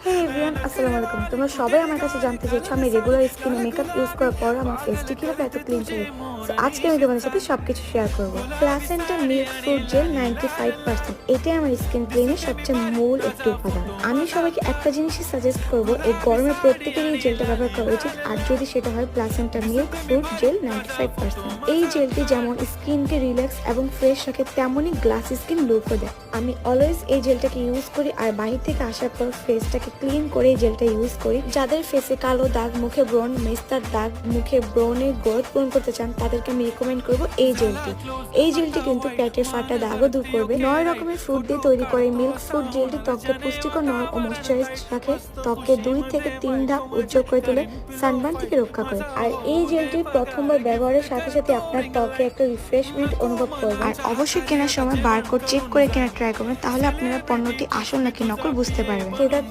হে everyone, আসসালামু আলাইকুম। তোমরা সবাই আমার কাছে জানতে চেয়েছো আমি রেগুলার স্কিনে মেকআপ ইউজ করার পর আমার ফেসটি কিভাবে এত ক্লিন থাকে। সো আজকে আমি তোমাদের সাথে সবকিছু শেয়ার করব। প্লাসেন্টা মিল্ক ফ্রুট জেল 95%, এটাই আমার স্কিন ক্লিনের সবচেয়ে মূল একটি উপাদান। আমি সবাইকে একটা জিনিসই সাজেস্ট করব, এই গরমে প্রত্যেকেরই এই জেলটা ব্যবহার করা উচিত, আর যদি সেটা হয় প্লাসেন্টা মিল্ক ফ্রুট জেল 95%। এই জেলটি যেমন স্কিনকে রিল্যাক্স এবং ফ্রেশ রাখে, তেমনই গ্লাস স্কিন লুকও দেয়। আমি অলওয়েজ এই জেলটাকে ইউজ করি, আর বাহির থেকে আসার পর ফেসটাকে ক্লিন করে এই জেলটা ইউজ করি। যাদের ফেসে কালো দাগ, মুখে ব্রণ, মেস্তার দাগ, মুখে ব্রণের গ্রোথ পূরণ করতে চান, তাদেরকে আমি রিকমেন্ড করবো এই জেলটি। এই জেলটি কিন্তু পেটের ফাটা দাগও দূর করবে। 9 রকমের ফ্রুট দিয়ে তৈরি করে মিল্ক ফ্রুট জেলটি ত্বককে পুষ্টিকর, নরম ও ময়শ্চারাইজড রাখে, ত্বককে 2 থেকে 3 ধাপ উজ্জ্বল করে তোলে, সানবার্ন থেকে রক্ষা করে। আর এই জেলটি প্রথমবার ব্যবহারের সাথে সাথে আপনার ত্বকে একটা রিফ্রেশমেন্ট অনুভব করবে। আর অবশ্যই কেনার সময় বারকোড চেক করে কেনার ট্রাই করবেন, তাহলে আপনারা পণ্যটি আসল নাকি নকল বুঝতে পারবেন।